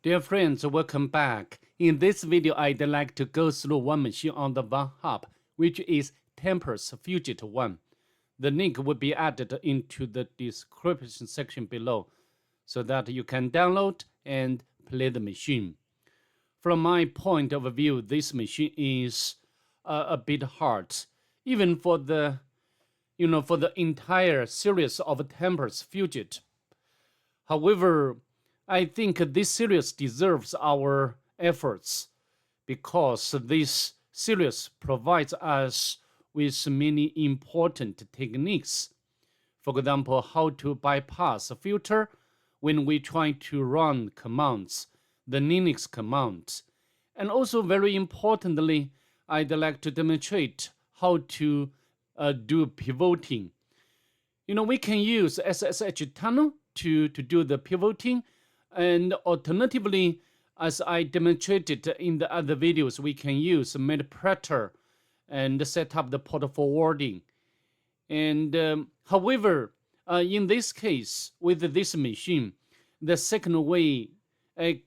Dear friends, welcome back. In this video, I'd like to go through one machine on the One Hub, which is Tempus Fugit 1. The link will be added into the description section below so that you can download and play the machine. From my point of view, this machine is a bit hard, even for the entire series of Tempus Fugit. However, I think this series deserves our efforts because this series provides us with many important techniques. For example, how to bypass a filter when we try to run commands, the Linux commands. And also very importantly, I'd like to demonstrate how to do pivoting. We can use SSH tunnel to do the pivoting. And alternatively, as I demonstrated in the other videos, we can use Medpretter and set up the port forwarding. And however, in this case, with this machine, the second way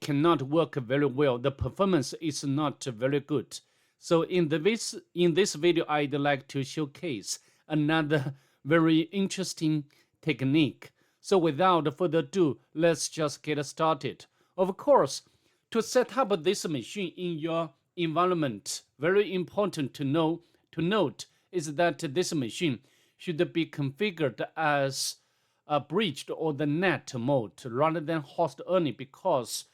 cannot work very well. The performance is not very good. So in this video, I'd like to showcase another very interesting technique. So without further ado, let's just get started. Of course, to set up this machine in your environment, very important to note is that this machine should be configured as a bridged or the net mode rather than host only, because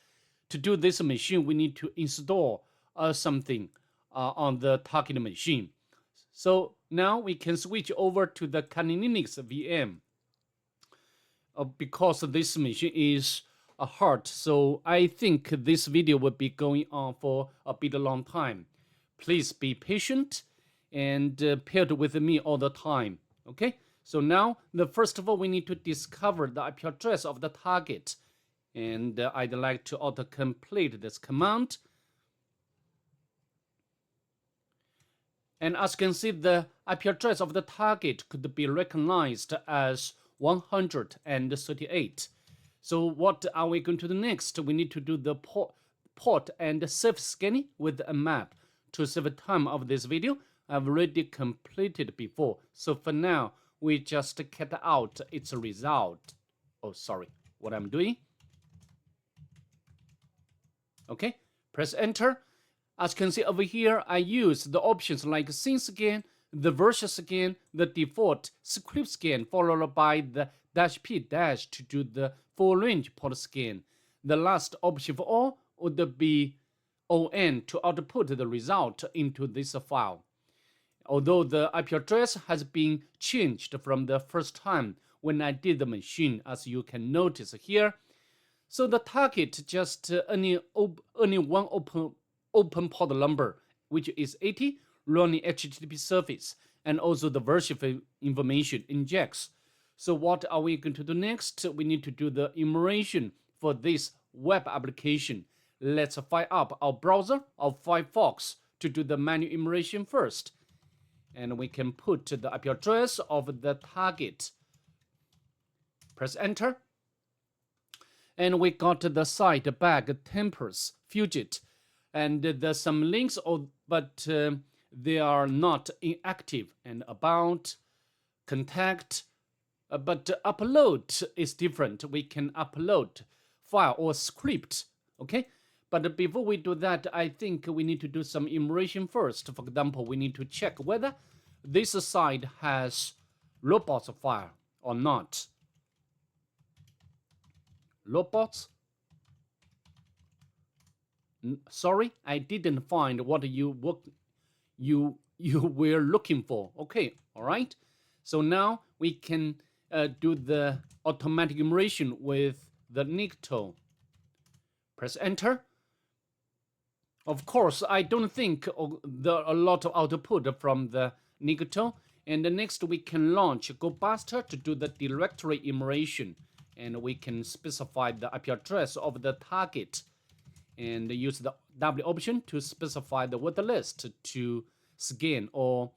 to do this machine, we need to install something on the target machine. So now we can switch over to the Kali Linux VM. Because this machine is hard, so I think this video will be going on for a bit long time. Please be patient and paired with me all the time. Okay, so now first of all, we need to discover the IP address of the target, and I'd like to autocomplete this command. And as you can see, the IP address of the target could be recognized as 138. So what are we going to do next? We need to do the port and self scanning with a map. To save time of this video, I've already completed before. So for now, we just cut out its result. Oh, sorry, what I'm doing. Okay, press enter. As you can see over here, I use the options like scene scan, the version scan, the default script scan, followed by the -p- to do the full range port scan. The last option for all would be on to output the result into this file. Although the IP address has been changed from the first time when I did the machine, as you can notice here. So the target just only one open port number, which is 80, running HTTP service, and also the version information injects. So what are we going to do next? We need to do the immersion for this web application. Let's fire up our browser, our Firefox, to do the manual immersion first. And we can put the IP address of the target. Press enter. And we got the site back, Tempus Fugit. And there's some links, but they are not inactive. And about, contact, but upload is different. We can upload file or script, okay? But before we do that, I think we need to do some immersion first. For example, we need to check whether this site has robots file or not. Robots. Sorry, I didn't find what you were looking for. Okay, all right. So now we can do the automatic immersion with the Nikto. Press enter. Of course, I don't think there are a lot of output from the Nikto. And next we can launch GoBuster to do the directory immersion. And we can specify the IP address of the target and use the W option to specify the word list to scan or,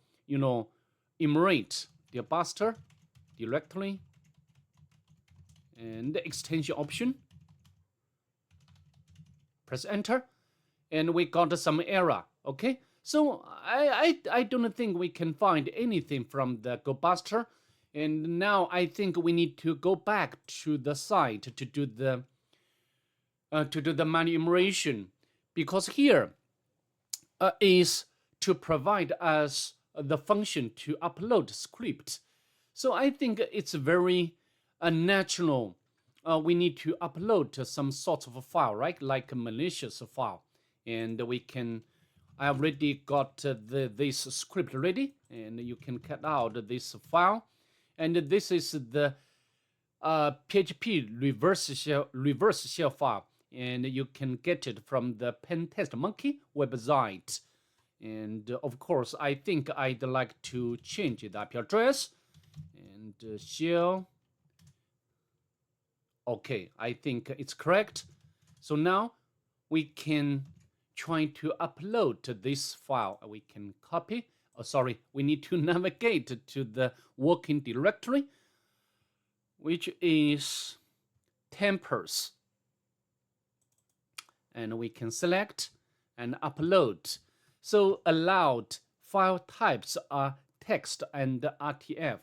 immerate the GoBuster directly, and the extension option. press enter, and we got some error. Okay, so I don't think we can find anything from the GoBuster, and now I think we need to go back to the site to do the manual enumeration, because here is to provide us the function to upload script. So I think it's very natural. We need to upload some sort of a file, right? Like a malicious file. And I already got this script ready, and you can cut out this file. And this is the PHP reverse shell file. And you can get it from the Pentest Monkey website. And of course, I think I'd like to change the IP address and shell. Okay, I think it's correct. So now we can try to upload this file. We can copy. Oh, sorry, we need to navigate to the working directory, which is Tempers. And we can select and upload. So allowed file types are text and RTF.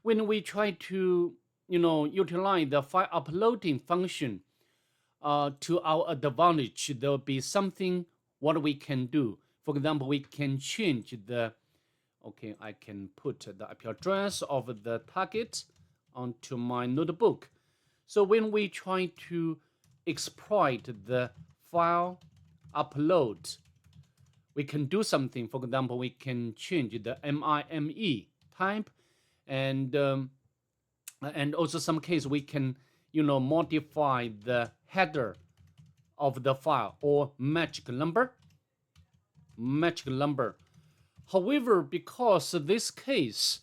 When we try to utilize the file uploading function to our advantage, there will be something what we can do. For example, we can change I can put the IP address of the target onto my notebook. So when we try to exploit the file upload, we can do something. For example, we can change the MIME type, and also some case we can modify the header of the file or magic number. However, because this case,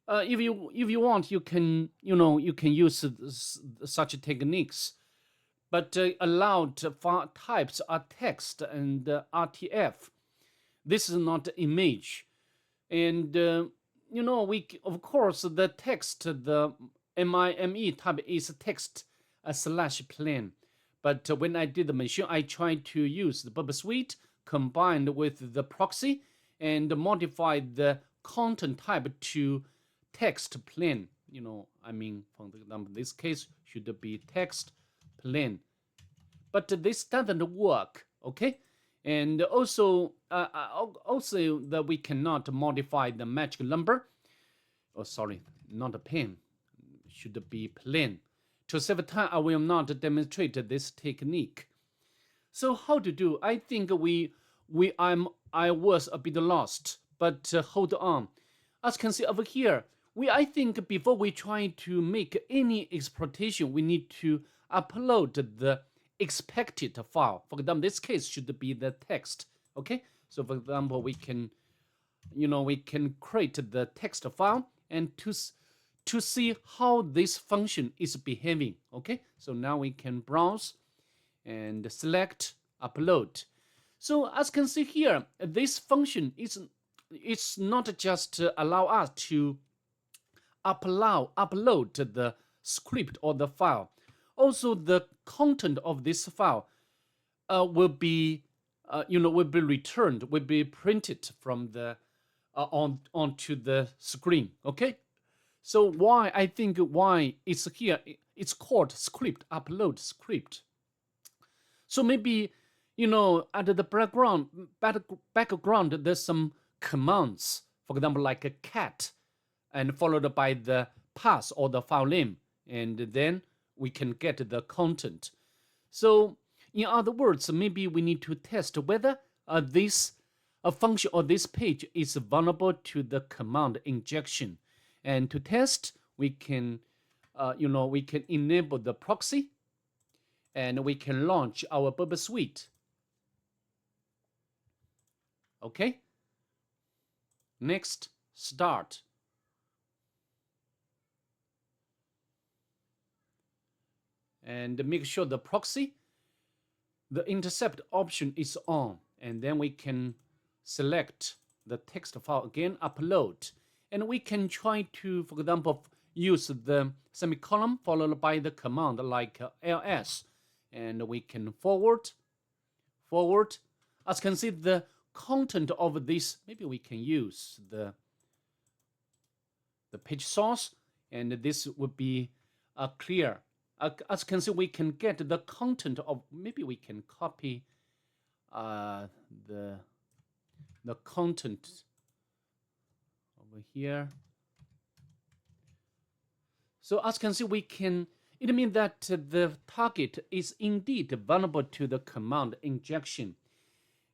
if you want, you can use such techniques. But allowed file types are text and RTF. This is not image, and we of course the text, the MIME type is text /plain. But when I did the machine, I tried to use the Burp Suite combined with the proxy and modify the content type to text plain. For example, this case should be text plain. But this doesn't work, okay? And also that we cannot modify the magic number. Oh, sorry, not a pen. Should be plain. To save time, I will not demonstrate this technique. So how to do? I think I was a bit lost, but hold on. As you can see over here, I think before we try to make any exploitation, we need to upload the expected file. For example, this case should be the text. Okay, so for example, we can create the text file and to see how this function is behaving. Okay, so now we can browse and select upload. So as you can see here, this function it's not just allow us to upload the script or the file. Also, the content of this file will be returned, will be printed from the onto the screen. Okay, so why it's here? It's called script upload script. So maybe at the background there's some commands. For example, like a cat, and followed by the path or the file name, and then we can get the content. So in other words, maybe we need to test whether this function or this page is vulnerable to the command injection. And to test, we can enable the proxy, and we can launch our Burp Suite. Okay. Next, start. And make sure the proxy, the intercept option is on, and then we can select the text file again, upload, and we can try to, for example, use the semicolon followed by the command like ls, and we can forward forward. As you can see, the content of this, maybe we can use the page source, and this would be clear. As you can see, we can get the content of, maybe we can copy the content over here. So as you can see, we can, it means that the target is indeed vulnerable to the command injection.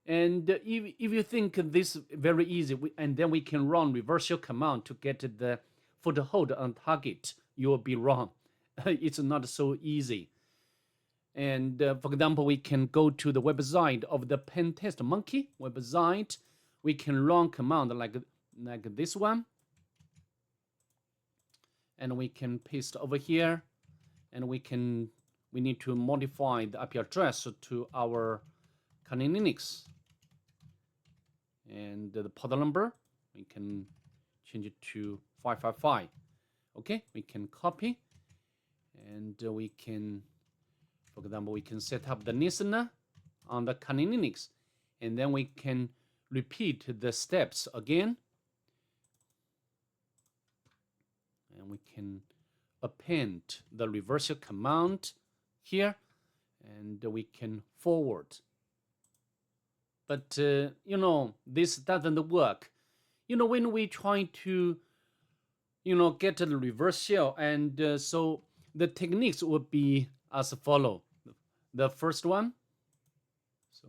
And if you think this very easy, and then we can run reversal command to get the foothold on target, you will be wrong. It's not so easy. And for example, we can go to the website of the Pentest Monkey website. We can run command like this one. And we can paste over here. And we need to modify the IP address to our Kali Linux. And the port number, we can change it to 555. Okay, we can copy. And we can, for example, we can set up the listener on the Kali Linux. And then we can repeat the steps again. And we can append the reversal command here. And we can forward. But, this doesn't work. When we try to, get the reversal, and so the techniques would be as follow. The first one, so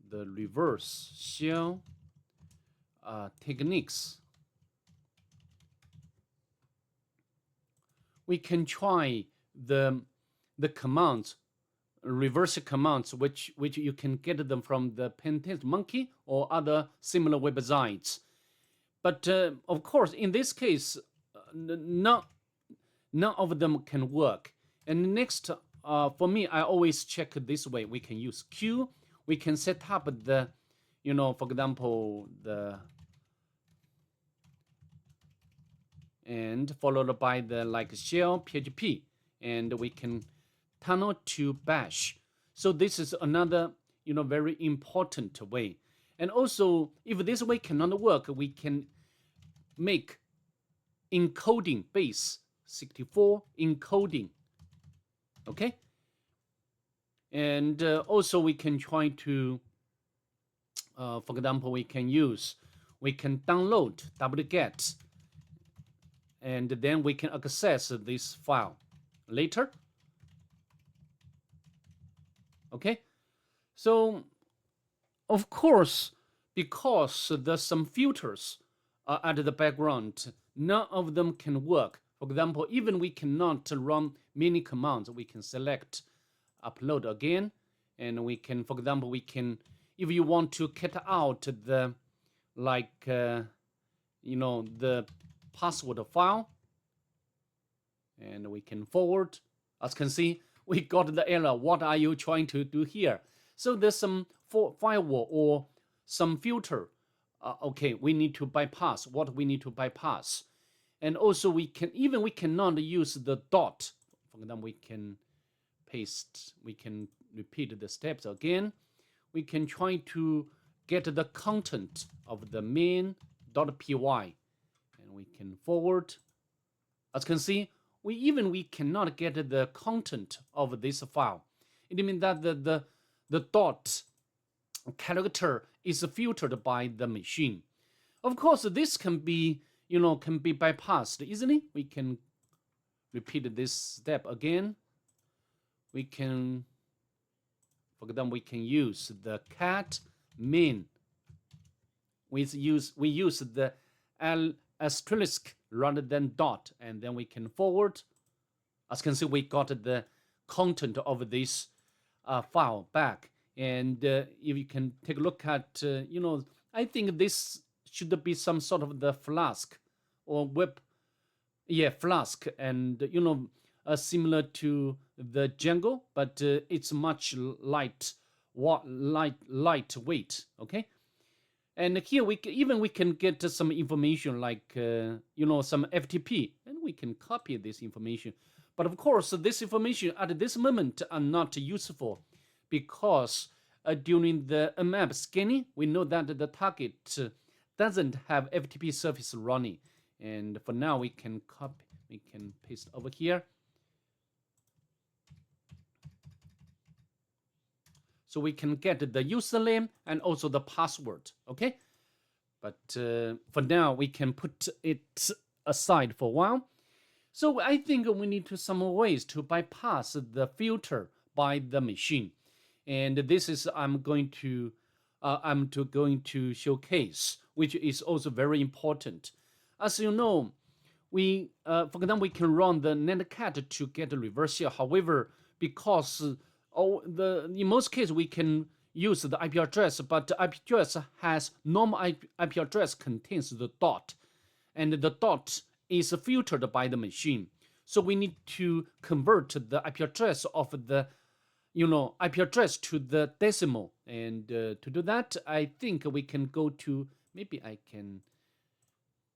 the reversal techniques. We can try the commands, reversal commands, which you can get them from the Pentest Monkey or other similar websites. But of course, in this case, none of them can work. And next, for me, I always check this way. We can use Q. We can set up the, for example, and followed by the shell PHP, and we can tunnel to bash. So this is another, very important way. And also, if this way cannot work, we can make encoding base 64 encoding. Okay. And also we can try to, for example, we can download wget, and then we can access this file later. Okay, so of course, because there's some filters at the background, none of them can work. For example, even we cannot run many commands. We can select upload again, and we can, for example, if you want to cut out the the password file, and we can forward. As you can see, we got the error. What are you trying to do here? So there's some firewall or some filter. Okay, we need to bypass. What we need to bypass, and also we cannot use the dot. For example, we can paste. We can repeat the steps again. We can try to get the content of the main.py, and we can forward. As you can see, we cannot get the content of this file. It means that the dot character is filtered by the machine. Of course, this can be bypassed easily. We can repeat this step again. We can, for example, we can use the cat min. We use the asterisk rather than dot, and then we can forward. As you can see, we got the content of this file back. And if you can take a look at, I think this should be some sort of the Flask or Flask, and similar to the Django, but it's much lightweight. Okay. And here we can get some information like some FTP, and we can copy this information. But of course, this information at this moment are not useful, because during the map scanning, we know that the target doesn't have FTP service running. And for now, we can copy, we can paste over here. So we can get the username and also the password, okay? But for now, we can put it aside for a while. So I think we need to some ways to bypass the filter by the machine. And this is I'm going to showcase, which is also very important. As you know, we for example, we can run the netcat to get a reverse shell. However, because in most cases we can use the IP address, but the IP address has normal IP address contains the dot, and the dot is filtered by the machine. So we need to convert the IP address of the IP address to the decimal. And to do that, I think we can go to, maybe I can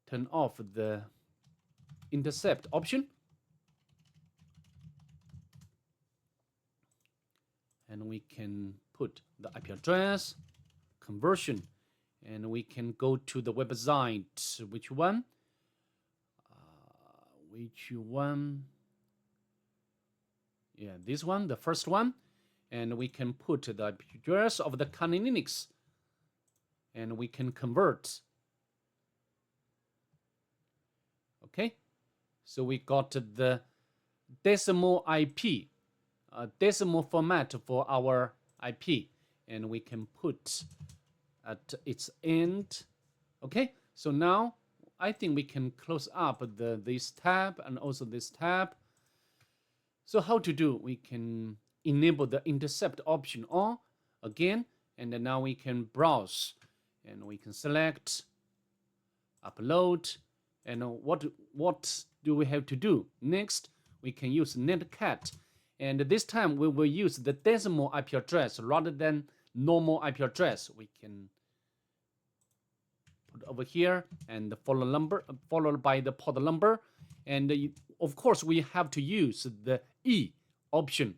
turn off the intercept option. And we can put the IP address conversion, and we can go to the website. Which one? Yeah, this one, the first one. And we can put the IP address of the Kali Linux, and we can convert. Okay, so we got the decimal IP, decimal format for our IP, and we can put at its end. Okay, so now I think we can close up this tab and also this tab. So how to do? We can enable the intercept option on again, and then now we can browse, and we can select upload. And what do we have to do next? We can use netcat, and this time we will use the decimal IP address rather than normal IP address. We can put over here and follow number followed by the port number, and of course we have to use the E option.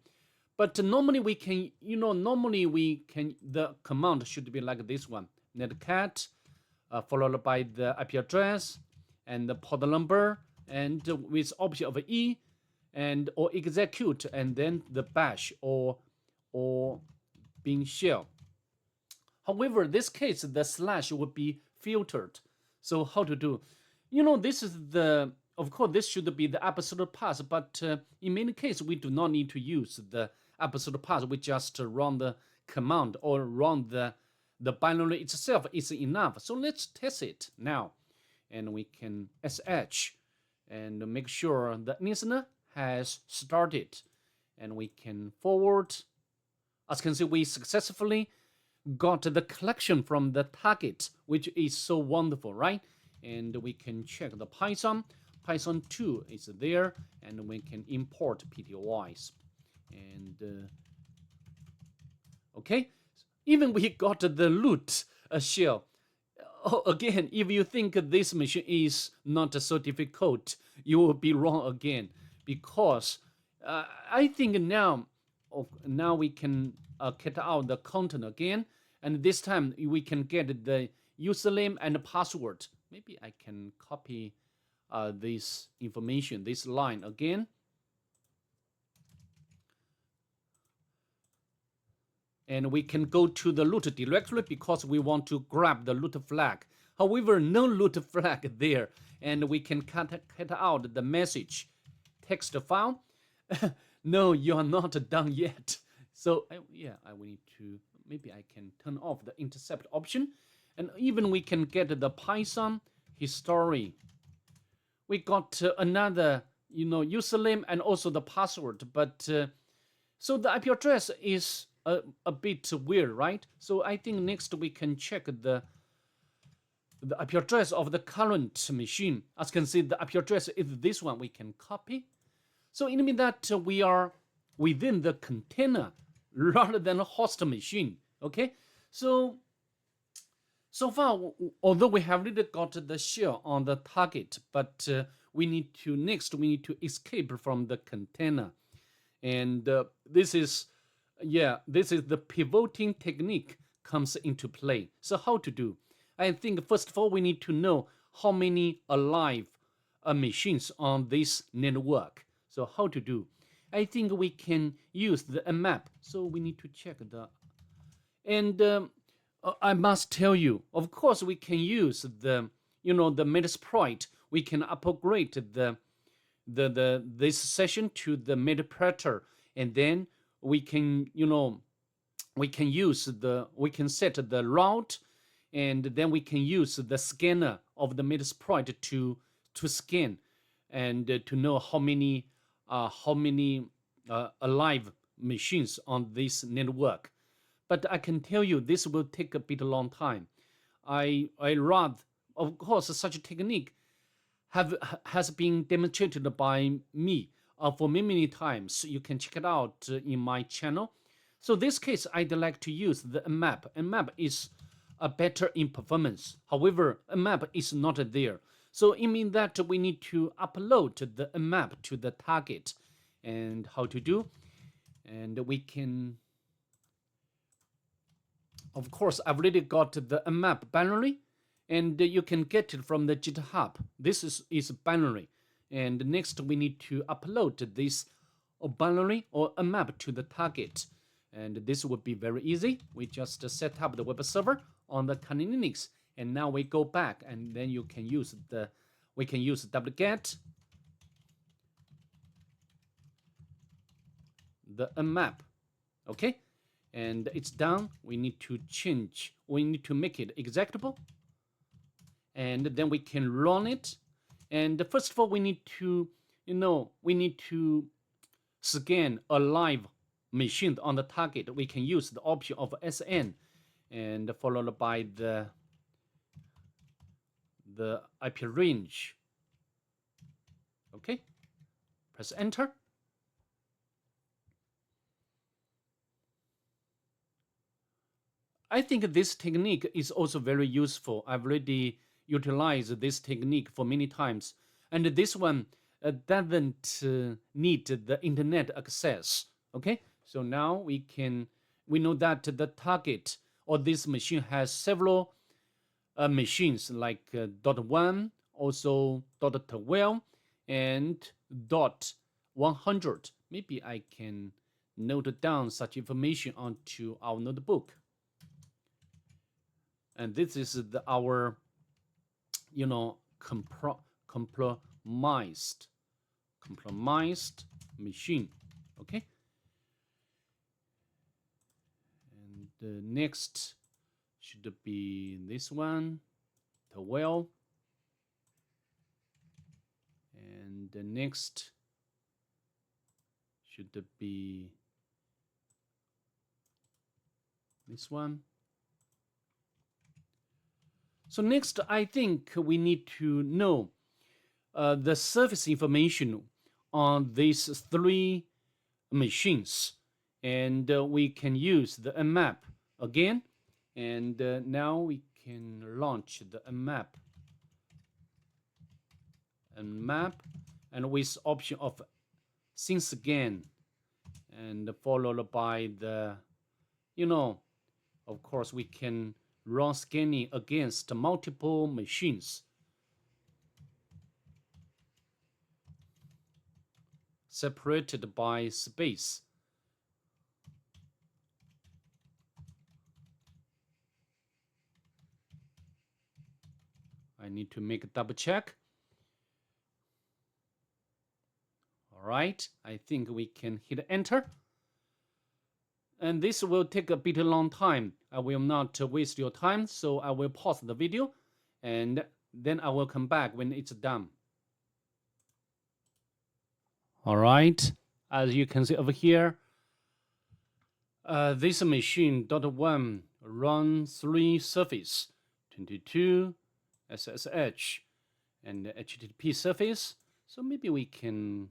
But normally we can, the command should be like this one: netcat followed by the IP address and the port number, and with option of E, and or execute, and then the bash or bin shell. However, this case the slash would be filtered. So how to do? This is of course this should be the absolute path, but in many cases we do not need to use the absolute path. We just run the command or run the binary itself is enough. So let's test it now. And we can sh and make sure the listener has started, and we can forward. As you can see, we successfully got the collection from the target, which is so wonderful, right? And we can check the Python 2 is there, and we can import PTOIs. And okay, even we got the root shell. Again, if you think this machine is not so difficult, you will be wrong again, because I think now we can cut out the content again, and this time we can get the username and password. Maybe I can copy this information, this line again. And we can go to the root directory because we want to grab the root flag. However, no root flag there, and we can cut out the message text file. No, you are not done yet. So yeah, I will need to, maybe I can turn off the intercept option, and even we can get the Python history. We got another username and also the password, but so the IP address is a bit weird, right? So I think next we can check the IP address of the current machine. As you can see, the IP address is this one. We can copy. So it means that we are within the container rather than a host machine. Okay, so far, although we have already got the shell on the target, but we need to escape from the container, and this is Yeah, this is the pivoting technique comes into play. So how to do? I think first of all we need to know how many alive machines on this network. So how to do? I think we can use the map. So we need to check the and I must tell you, of course, we can use the the Metasploit. We can upgrade the this session to the Metapredator, and then we can we can use we can set the route, and then we can use the scanner of the Metasploit to scan and to know how many alive machines on this network. But I can tell you this will take a bit long time. I rather, of course, such a technique has been demonstrated by me for many times. You can check it out in my channel. So this case, I'd like to use the map. A map is better in performance. However, a map is not there. So it means that we need to upload the map to the target. And how to do? And we can, of course, I've already got the map binary, and you can get it from the GitHub. This is binary. And next we need to upload this binary or a map to the target. And this would be very easy. We just set up the web server on the Kali Linux, and now we go back, and then you can use we can use wget the map. Okay, and it's done. We need to change. We need to make it executable, and then we can run it. And first of all, we need to we need to scan a live machine on the target. We can use the option of SN, and followed by the IP range. Okay, press enter. I think this technique is also very useful. I've already utilized this technique for many times, and this one doesn't need the internet access. Okay, so now we know that the target or this machine has several machines like .1, also .12, and .100. Maybe I can note down such information onto our notebook. And this is our compromised machine. Okay, and the next should be this one, 12, and the next should be this one. So next, I think we need to know the service information on these three machines, and we can use the mmap again, and now we can launch the mmap and with option of since again, and followed by the of course we can run scanning against multiple machines separated by space. I need to make a double check. All right, I think we can hit enter. And this will take a bit long time. I will not waste your time, so I will pause the video, and then I will come back when it's done. All right, as you can see over here, this machine .1 run 3 surface, 22 SSH, and HTTP surface. So maybe we can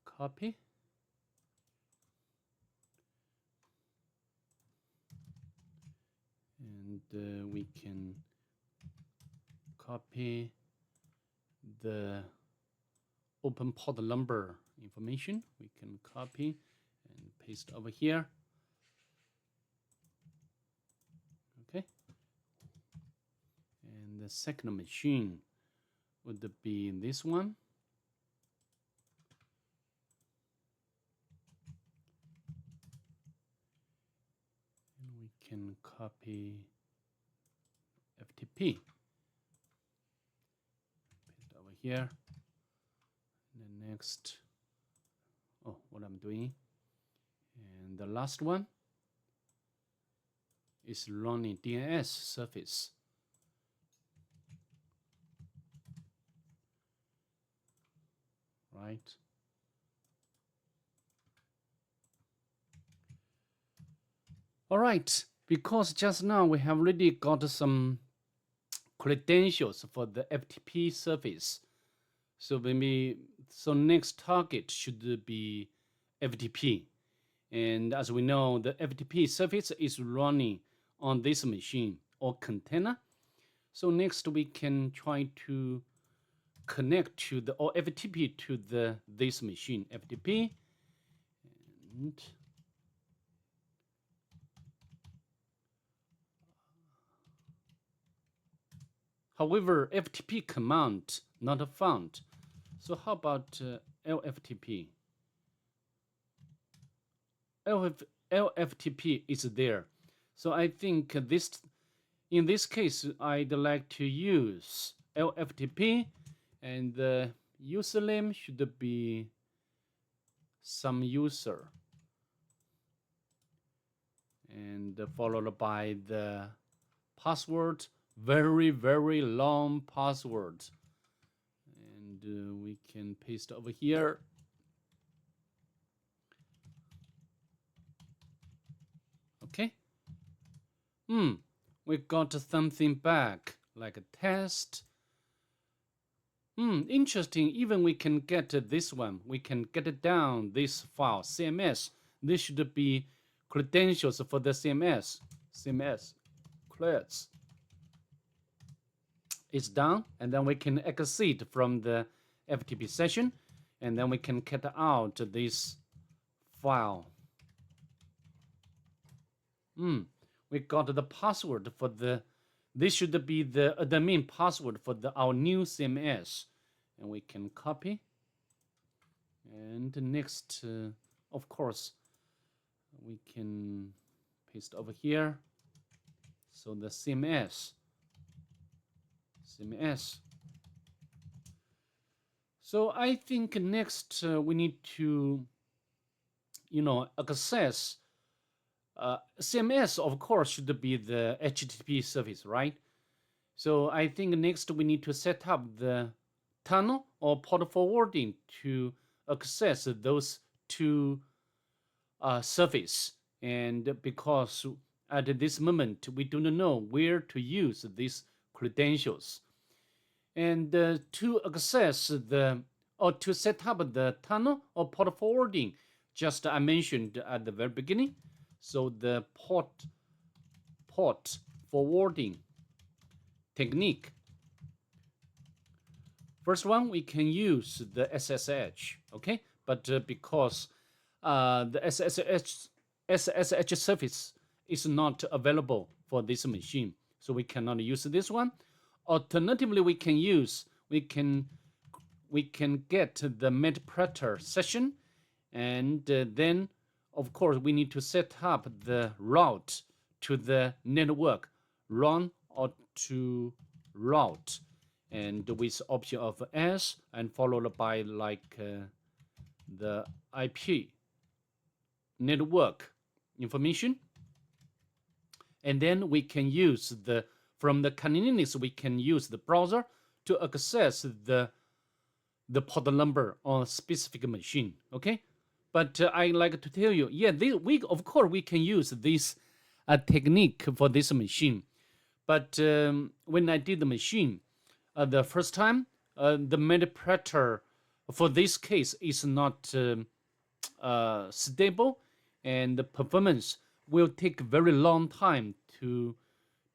copy. And we can copy the open port number information. We can copy and paste over here. Okay. And the second machine would be this one. And we can copy FTP. Paste over here. And the next, oh, what I'm doing. And the last one is running DNS service. Right. All right, because just now we have already got some credentials for the FTP service. So next target should be FTP. And as we know, the FTP service is running on this machine or container. So next we can try to connect to the or FTP to this machine, FTP. And however, FTP command not found. So how about LFTP? LFTP is there. So I think in this case, I'd like to use LFTP, and the username should be some user, and followed by the password, very, very long password. And we can paste over here. Okay. We got something back, like a test. Interesting. Even we can get this one. We can get down this file, CMS. This should be credentials for the CMS. CMS creds. It's done, and then we can exit from the FTP session, and then we can get out this file. We got the password for this should be the admin password for our new CMS, and we can copy. And next, of course, we can paste over here. So the CMS. So I think next we need to, access. CMS, of course, should be the HTTP service, right? So I think next we need to set up the tunnel or port forwarding to access those two services. And because at this moment we do not know where to use these credentials, and to access to set up the tunnel or port forwarding, just I mentioned at the very beginning. So the port forwarding technique. First one, we can use the SSH, okay? But because the SSH service is not available for this machine, so we cannot use this one. Alternatively, we can get the Metpreter session, and then of course, we need to set up the route to the network, run or to route, and with option of S, and followed by like the IP network information. And then we can use from the convenience, we can use the browser to access the port number on a specific machine, okay? But I like to tell you, of course we can use this technique for this machine. But when I did the machine the first time, the Metpreter for this case is not stable, and the performance will take very long time to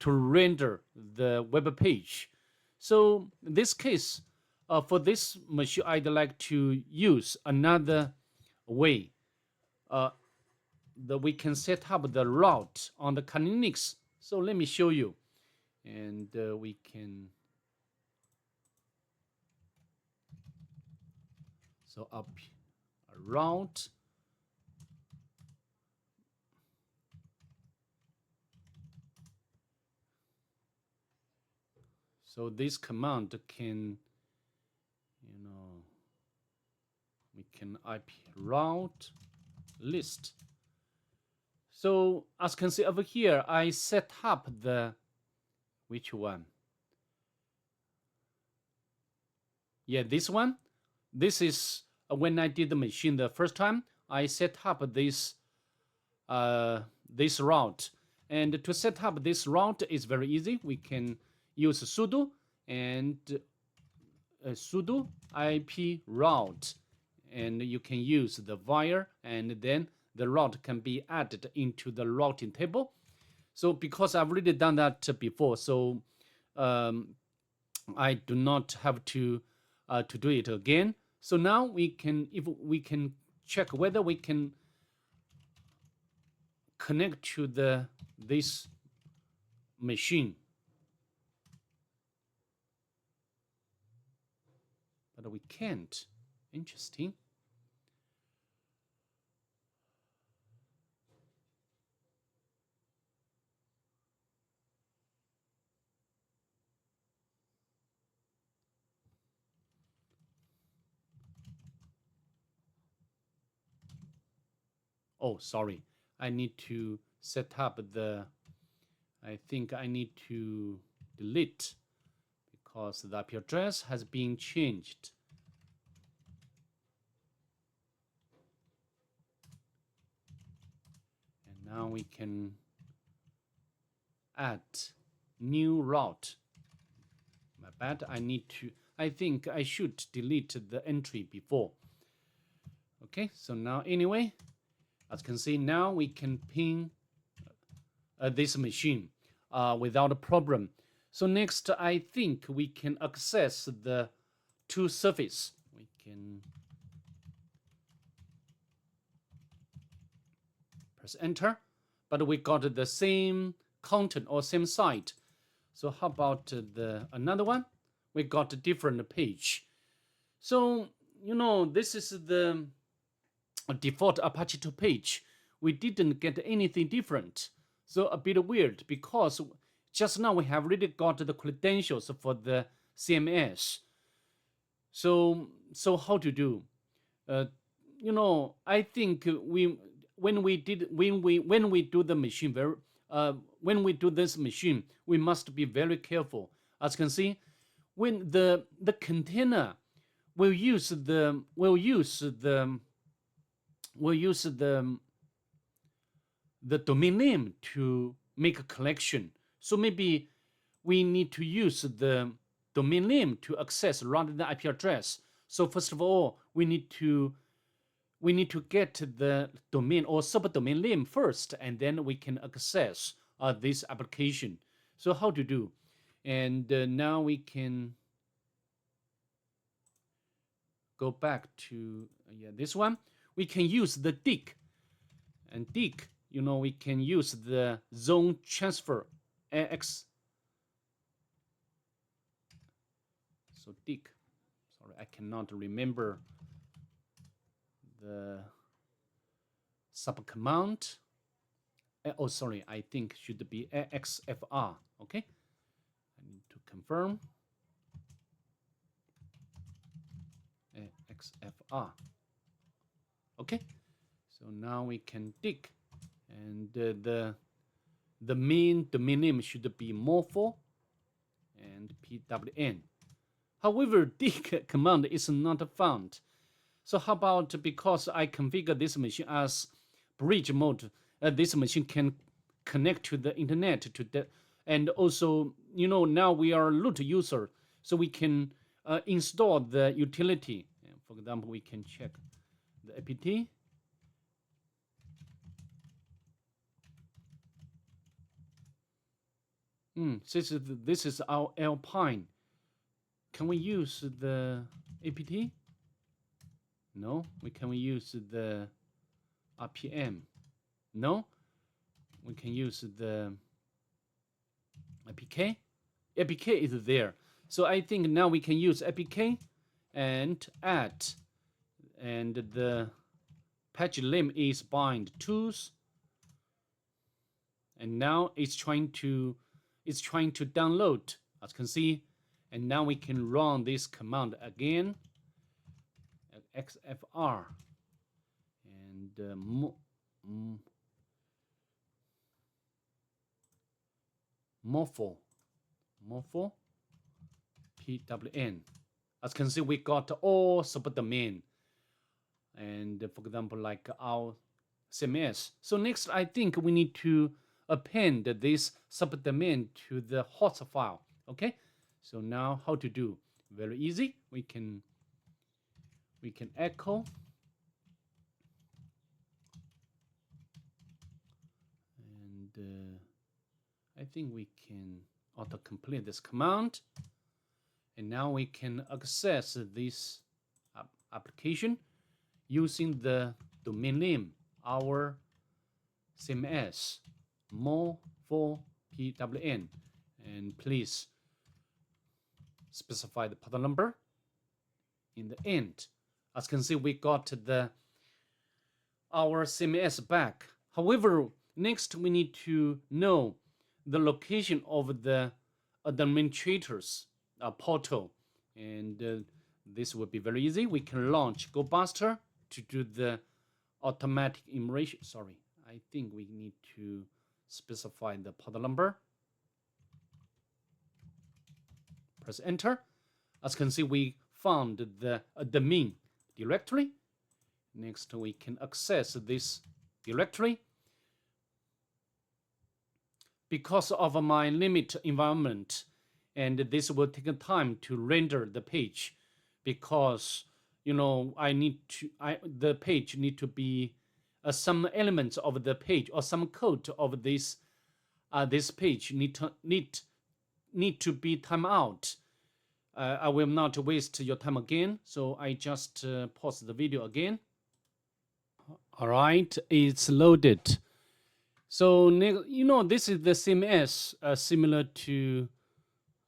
render the web page. So in this case, for this machine, I'd like to use another way. we can set up the route on the Kali Linux. So let me show you, and we can. So up a route. So this command can, we can IP route list. So as you can see over here, I set up the, which one? Yeah, this one. This is when I did the machine the first time, I set up this this route. And to set up this route is very easy. We can use sudo and sudo IP route, and you can use the var, and then the route can be added into the routing table. So because I've already done that before, so I do not have to do it again. So now we can, if we can check whether we can connect to this machine. But we can't. Interesting. Oh, sorry. I need to set up the, I think I need to delete because the IP address has been changed. And now we can add new route. My bad. I think I should delete the entry before. Okay, so now anyway, as you can see, now we can ping this machine without a problem. So next, I think we can access the to surface. We can press enter, but we got the same content or same site. So how about the another one? We got a different page. So this is the default Apache 2 page. We didn't get anything different. So a bit weird because just now we have already got the credentials for the CMS. So how to do? I think when we do the machine when we do this machine, we must be very careful. As you can see, when the container will use the domain name to make a collection. So maybe we need to use the domain name to access rather than IP address. So first of all, we need to get the domain or subdomain name first, and then we can access this application. So how to do? And now we can go back to this one. We can use the dig, and dig, we can use the zone transfer AX. So dig. Sorry, I cannot remember the subcommand. Oh, sorry, I think should be AXFR. Okay, I need to confirm. AXFR. Okay, so now we can dig, and the main domain name should be morpho and pwn. However, dig command is not found. So how about, because I configure this machine as bridge mode, this machine can connect to the internet and also now we are root user, so we can install the utility. For example, we can check the apt. This is our Alpine. Can we use the apt? No, can we use the RPM? No, we can use the APK. APK is there. So I think now we can use APK and add, and the patch name is bind tools. And now it's trying to download, as you can see. And now we can run this command again, xfr, and morpho pwn. As you can see, we got all subdomain, and for example, like our CMS. So next, I think we need to append this subdomain to the host file. Okay, so now how to do? Very easy. We can echo and I think we can autocomplete this command, and now we can access this application using the domain name, our CMS morpho.pwn, and please specify the port number in the end. As you can see, we got our CMS back. However, next we need to know the location of the administrator's portal, and this will be very easy. We can launch GoBuster to do the automatic enumeration. Sorry, I think we need to specify the port number. Press enter. As you can see, we found the admin directory. Next, we can access this directory. Because of my limit environment, and this will take time to render the page, because the page need to be some elements of the page or some code of this page need to be timeout. I will not waste your time again, so I just pause the video again. All right, it's loaded. So this is the CMS similar to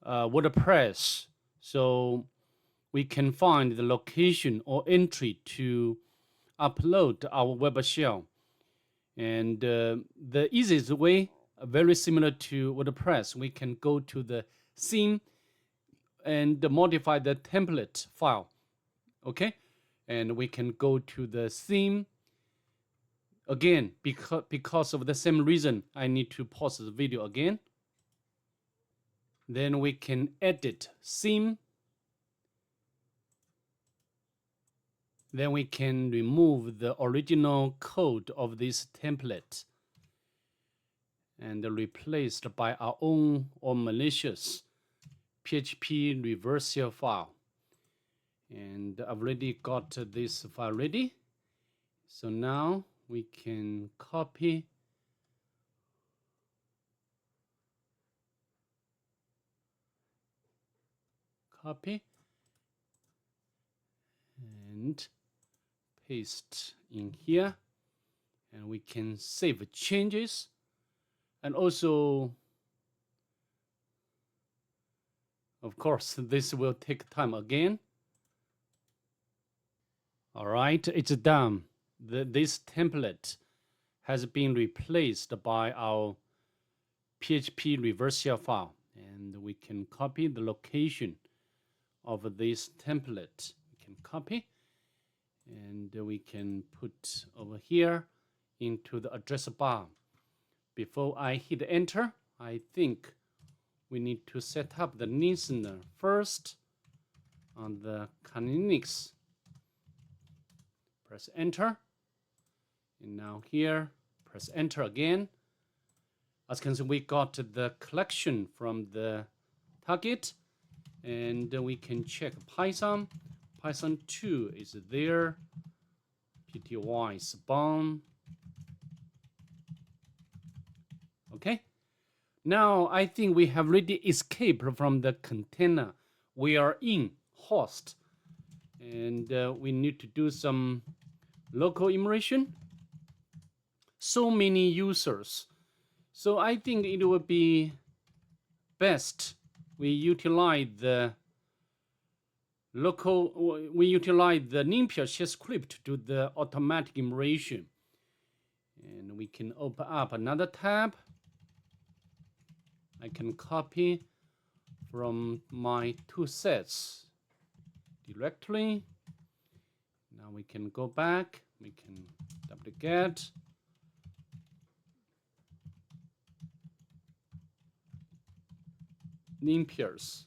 WordPress. So we can find the location or entry to upload our web shell, and the easiest way, very similar to WordPress, we can go to the theme and modify the template file. Okay, and we can go to the theme again. Because of the same reason, I need to pause the video again. Then we can edit theme. Then we can remove the original code of this template and replaced by our own or malicious PHP reversal file. And I've already got this file ready. So now we can copy and paste in here, and we can save changes. And also, of course, this will take time again. All right, it's done. This template has been replaced by our PHP reversal file, and we can copy the location of this template. We can copy, and we can put over here into the address bar. Before I hit enter, I think we need to set up the listener first on the Linux. Press enter, and now here, press enter again. As you can see, we got the collection from the target, and we can check Python. Python 2 is there. PTY spawn. Okay. Now I think we have already escaped from the container. We are in host, and we need to do some local immersion. so many users. So I think it would be best we utilize the NumPy shell script to do the automatic enumeration. And we can open up another tab. I can copy from my toolsets directly. Now we can go back. We can duplicate. NumPy.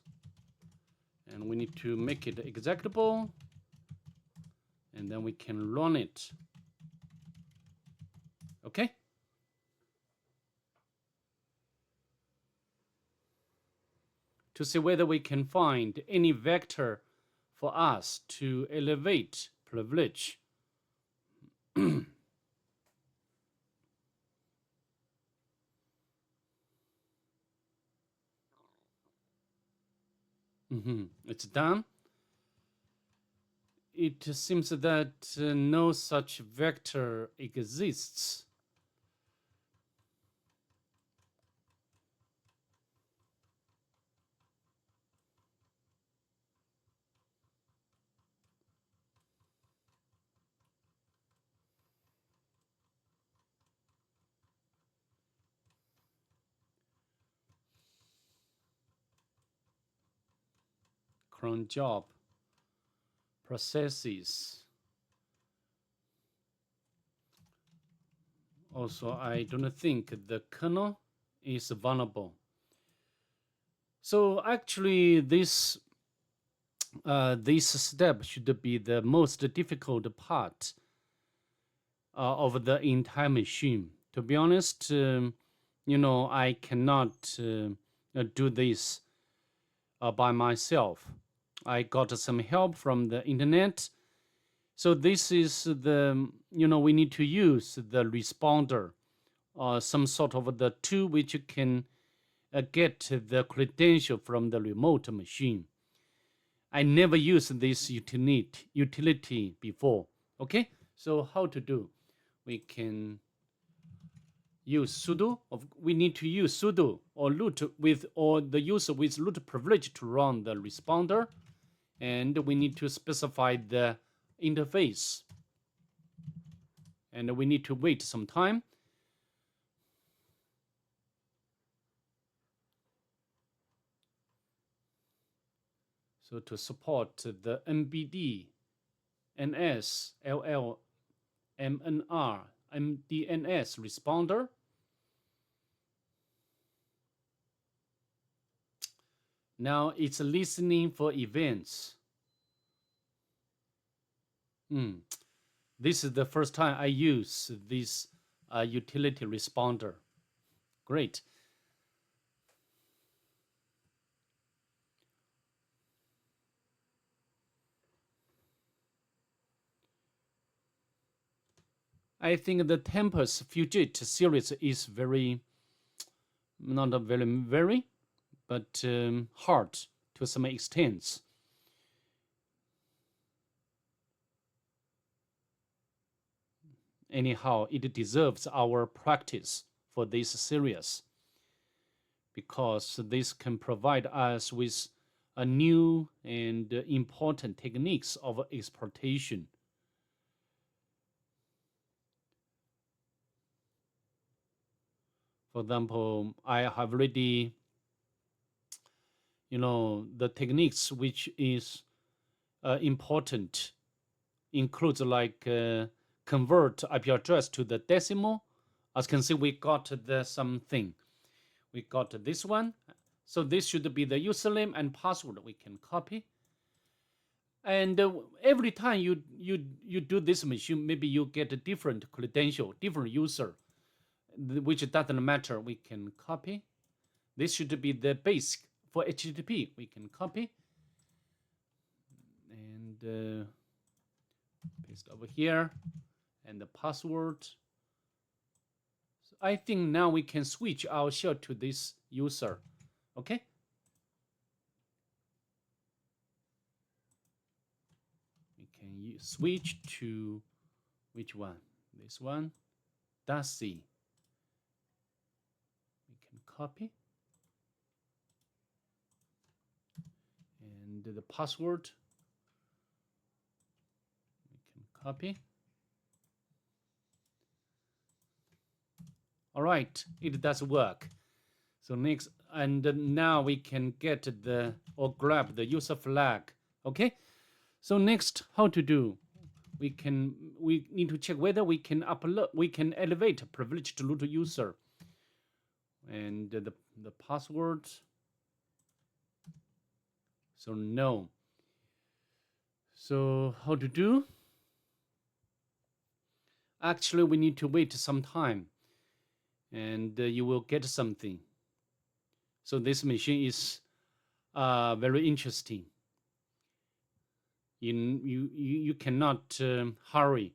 And we need to make it executable. And then we can run it. Okay? To see whether we can find any vector for us to elevate privilege. It's done. It seems that no such vector exists. Cron job processes. Also, I don't think the kernel is vulnerable. So actually, this step should be the most difficult part of the entire machine. To be honest, I cannot do this by myself. I got some help from the internet. So this is the, we need to use the responder, some sort of the tool which can get the credential from the remote machine. I never used this utility before. Okay, so how to do? We can use sudo. We need to use sudo or root with, or the user with root privilege to run the responder. And we need to specify the interface. And we need to wait some time. So to support the NBD, NS, LL, MNR, MDNS responder. Now it's listening for events. This is the first time I use this utility responder. Great. I think the Tempus Fugit series is not very, but hard to some extent. Anyhow, it deserves our practice for this series because this can provide us with a new and important techniques of exploitation. For example, I have already, the techniques which is important includes like convert IP address to the decimal. As you can see, we got something. We got this one. So this should be the username and password we can copy. And every time you do this machine, maybe you get a different credential, different user, which doesn't matter. We can copy. This should be the basic for HTTP. We can copy and paste over here, and the password. So I think now we can switch our shell to this user. Okay. We can switch to which one? This one. Darcy. We can copy. And the password, we can copy. All right, it does work. So next, and now we can get the, or grab the user flag. Okay, so next, how to do? We need to check whether we can upload, we can elevate a privileged root user. And the password, so no. So how to do? Actually, we need to wait some time, and you will get something. So this machine is very interesting. You cannot hurry,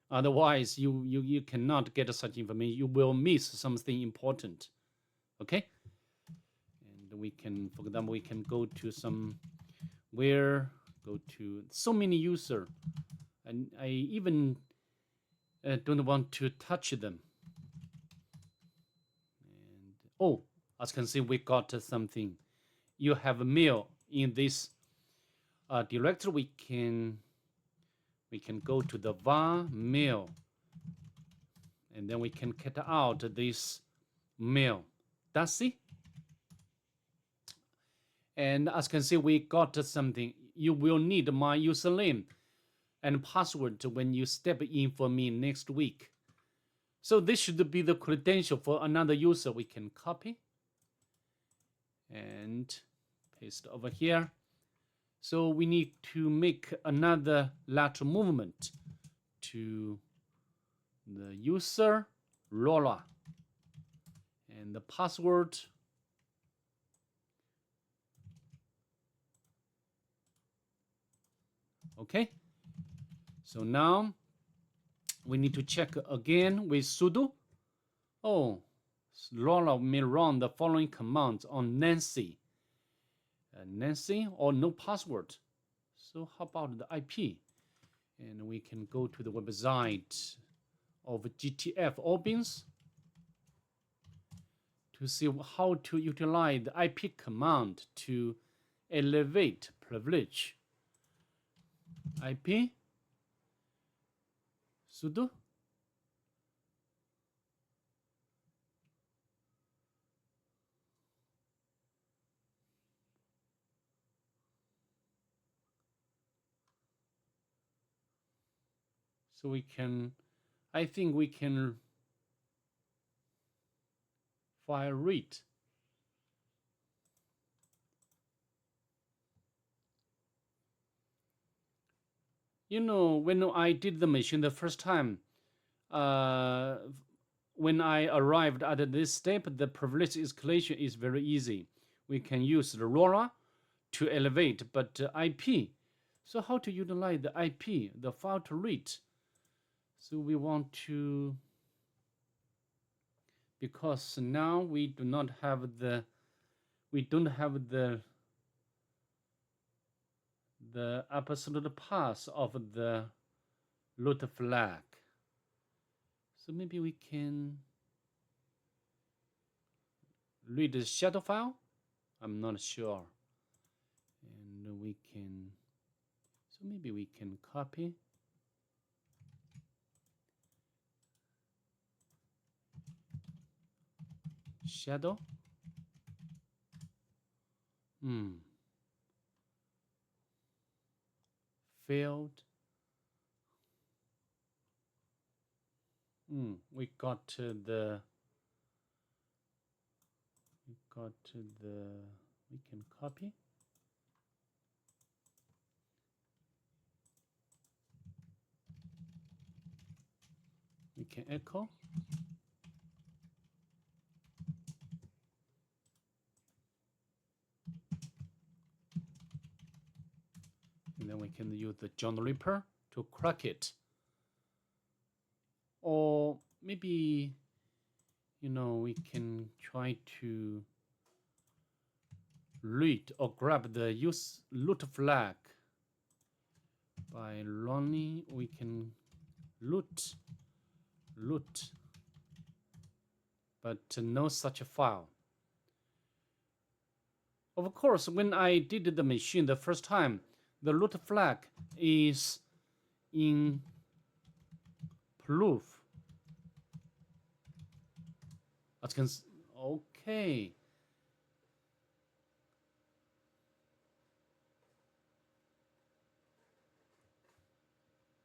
otherwise you cannot get such information. You will miss something important. Okay, and we can, for example, we can go to some where, go to so many user, and I even don't want to touch them. And oh, as you can see, we got something. You have a mail in this directory. We can go to the var mail, and then we can get out this mail. Darcy. And as you can see, we got something. You will need my username and password when you step in for me next week. So this should be the credential for another user. We can copy and paste over here. So we need to make another lateral movement to the user Lola, and the password, okay. So now we need to check again with sudo. Oh, Lola may run the following commands on Nancy. Nancy, or no password. So how about the IP? And we can go to the website of GTF Orbins to see how to utilize the IP command to elevate privilege. IP sudo so we can, I think we can file read. You know, when I did the machine the first time, when I arrived at this step, the privilege escalation is very easy. We can use the LoRa to elevate, but IP. So how to utilize the IP, the file to read? So we want to, because now we do not have the, we don't have the absolute path of the root flag. So maybe we can read the shadow file. I'm not sure. And we can, so maybe we can copy. Shadow. Failed. We got the, we can copy. We can echo. And then we can use the John Reaper to crack it. Or maybe, you know, we can try to read or grab the use root flag by running. We can root but no such file. Of course, when I did the machine the first time, the root flag is in proof. As you can see, okay.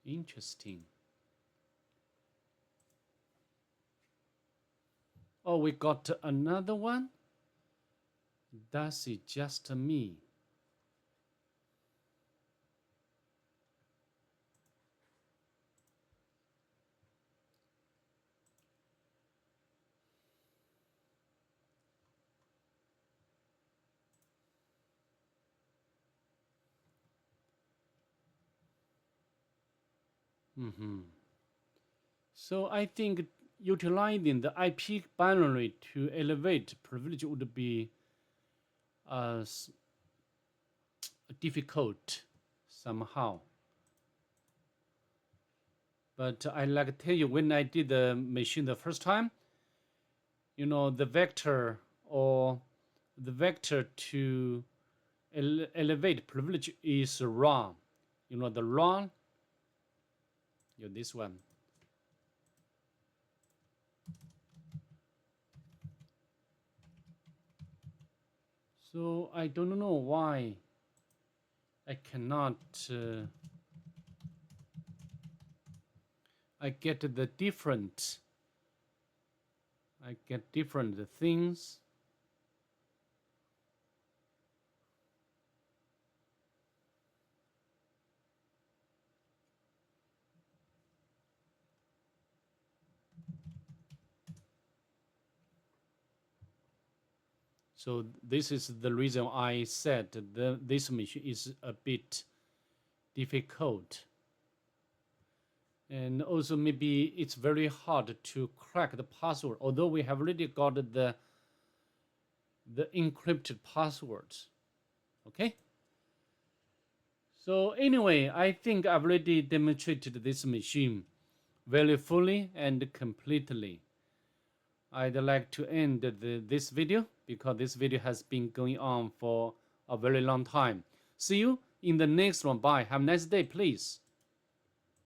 Interesting. Oh, we got another one. Does it just me? So I think utilizing the IP binary to elevate privilege would be difficult somehow. But I like to tell you, when I did the machine the first time, you know, the vector to elevate privilege is wrong. You know, the wrong, this one. So I don't know why I cannot I get different things. So this is the reason I said this machine is a bit difficult. And also maybe it's very hard to crack the password, although we have already got the encrypted passwords. Okay. So anyway, I think I've already demonstrated this machine very fully and completely. I'd like to end this video because this video has been going on for a very long time. See you in the next one. Bye. Have a nice day, please.